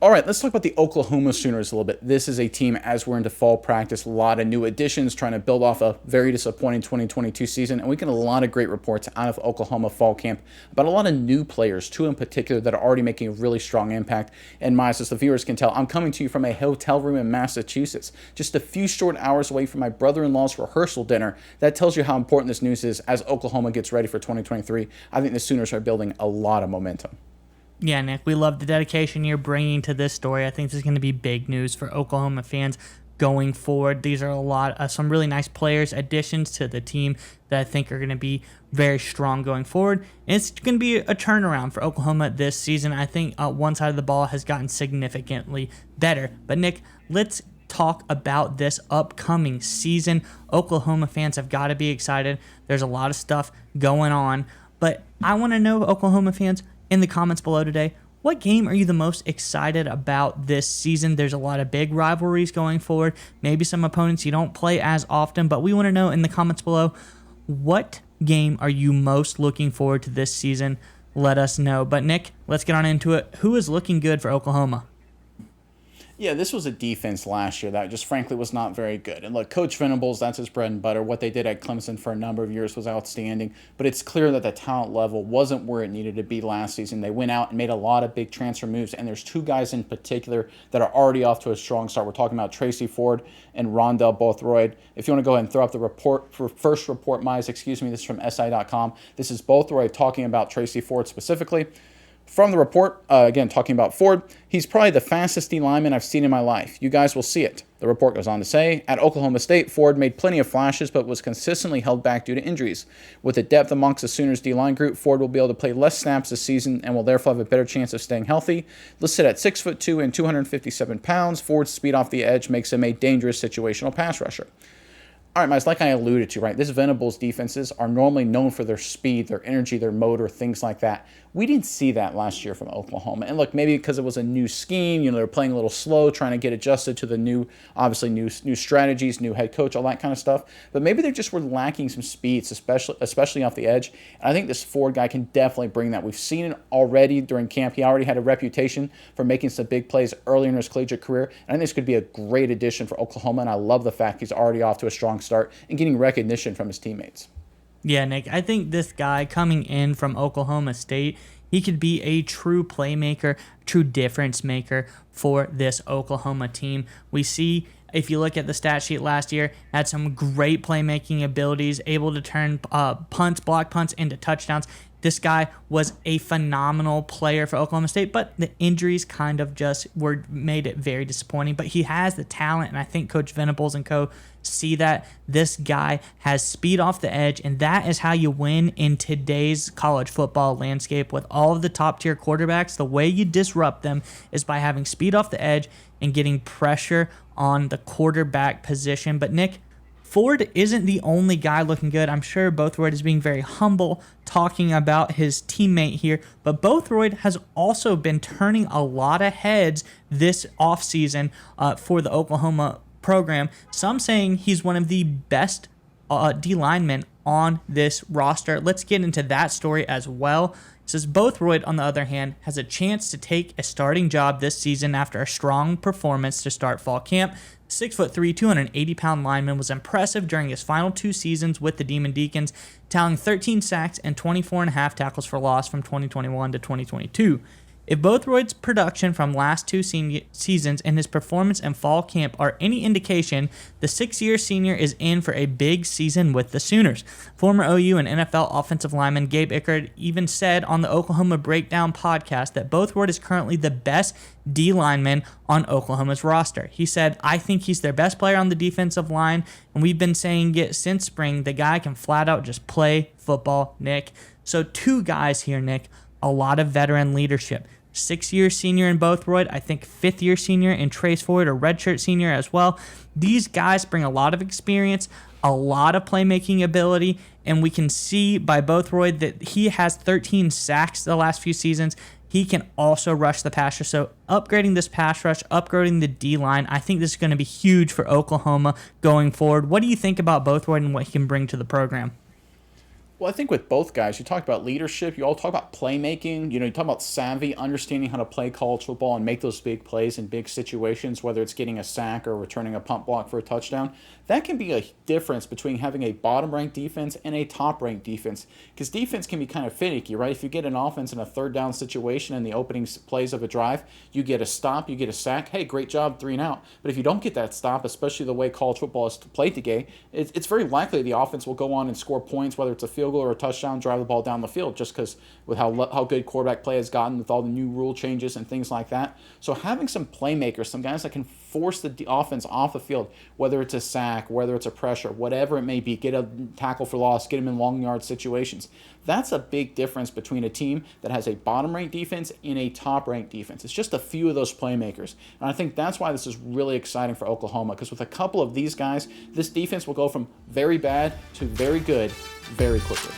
All right, let's talk about the Oklahoma Sooners a little bit. This is a team, as we're into fall practice, a lot of new additions, trying to build off a very disappointing 2022 season. And we get a lot of great reports out of Oklahoma fall camp about a lot of new players, two in particular, that are already making a really strong impact. And Miles, as the viewers can tell, I'm coming to you from a hotel room in Massachusetts, just a few short hours away from my brother-in-law's rehearsal dinner. That tells you how important this news is as Oklahoma gets ready for 2023. I think the Sooners are building a lot of momentum. Yeah, Nick, we love the dedication you're bringing to this story. I think this is going to be big news for Oklahoma fans going forward. These are some really nice players, additions to the team that I think are going to be very strong going forward. And it's going to be a turnaround for Oklahoma this season. I think one side of the ball has gotten significantly better. But Nick, let's talk about this upcoming season. Oklahoma fans have got to be excited. There's a lot of stuff going on. But I want to know, Oklahoma fans, in the comments below today, what game are you the most excited about this season? There's a lot of big rivalries going forward, maybe some opponents you don't play as often, but we want to know in the comments below, what game are you most looking forward to this season? Let us know. But Nick, let's get on into it. Who is looking good for Oklahoma? Yeah, this was a defense last year that just frankly was not very good. And look, Coach Venables, that's his bread and butter. What they did at Clemson for a number of years was outstanding. But it's clear that the talent level wasn't where it needed to be last season. They went out and made a lot of big transfer moves. And there's two guys in particular that are already off to a strong start. We're talking about Tracy Ford and Rondell Bothroyd. If you want to go ahead and throw up the report for first report, Mize, this is from SI.com. This is Bothroyd talking about Tracy Ford specifically. From the report, again, talking about Ford, he's probably the fastest D lineman I've seen in my life. You guys will see it. The report goes on to say, at Oklahoma State, Ford made plenty of flashes, but was consistently held back due to injuries. With the depth amongst the Sooners D-line group, Ford will be able to play less snaps this season and will therefore have a better chance of staying healthy. Listed at 6'2" and 257 pounds, Ford's speed off the edge makes him a dangerous situational pass rusher. All right, Miles, like I alluded to, right, this Venables defenses are normally known for their speed, their energy, their motor, things like that. We didn't see that last year from Oklahoma. And look, maybe because it was a new scheme, they were playing a little slow, trying to get adjusted to the new strategies, new head coach, all that kind of stuff. But maybe they just were lacking some speeds, especially off the edge. And I think this Ford guy can definitely bring that. We've seen it already during camp. He already had a reputation for making some big plays early in his collegiate career. And I think this could be a great addition for Oklahoma. And I love the fact he's already off to a strong start and getting recognition from his teammates. Yeah, Nick, I think this guy coming in from Oklahoma State, he could be a true playmaker, true difference maker for this Oklahoma team. We see, if you look at the stat sheet last year, had some great playmaking abilities, able to turn block punts into touchdowns. This guy was a phenomenal player for Oklahoma State, but the injuries kind of just made it very disappointing. But he has the talent, and I think Coach Venables and co. see that this guy has speed off the edge, and that is how you win in today's college football landscape with all of the top-tier quarterbacks. The way you disrupt them is by having speed off the edge and getting pressure on the quarterback position. But Nick, Ford isn't the only guy looking good. I'm sure Bothroyd is being very humble talking about his teammate here, but Bothroyd has also been turning a lot of heads this offseason for the Oklahoma program. Some saying he's one of the best D linemen on this roster. Let's get into that story as well. It says Bothroyd, on the other hand, has a chance to take a starting job this season after a strong performance to start fall camp. 6'3", 280-pound lineman was impressive during his final two seasons with the Demon Deacons, tallying 13 sacks and 24.5 tackles for loss from 2021 to 2022. If Bothroyd's production from last two seasons and his performance in fall camp are any indication, the 6-year senior is in for a big season with the Sooners. Former OU and NFL offensive lineman Gabe Ickard even said on the Oklahoma Breakdown podcast that Bothroyd is currently the best D lineman on Oklahoma's roster. He said, I think he's their best player on the defensive line, and we've been saying it since spring. The guy can flat out just play football, Nick. So two guys here, Nick. A lot of veteran leadership. 6-year senior in Bothroyd, I think 5th-year senior in Trace Ford, or redshirt senior as well. These guys bring a lot of experience, a lot of playmaking ability, and we can see by Bothroyd that he has 13 sacks the last few seasons. He can also rush the passer. So upgrading this pass rush, upgrading the D-line, I think this is going to be huge for Oklahoma going forward. What do you think about Bothroyd and what he can bring to the program? Well, I think with both guys, you talk about leadership, you all talk about playmaking, you talk about savvy, understanding how to play college football and make those big plays in big situations, whether it's getting a sack or returning a punt block for a touchdown. That can be a difference between having a bottom ranked defense and a top ranked defense. Because defense can be kind of finicky, right? If you get an offense in a third down situation in the opening plays of a drive, you get a stop, you get a sack. Hey, great job, 3 and out. But if you don't get that stop, especially the way college football is played today, it's very likely the offense will go on and score points, whether it's a field goal or a touchdown, drive the ball down the field, just because with how good quarterback play has gotten with all the new rule changes and things like that. So having some playmakers, some guys that can force the offense off the field, whether it's a sack, whether it's a pressure, whatever it may be, get a tackle for loss, get them in long yard situations. That's a big difference between a team that has a bottom-ranked defense and a top-ranked defense. It's just a few of those playmakers. And I think that's why this is really exciting for Oklahoma, because with a couple of these guys, this defense will go from very bad to very good very quickly.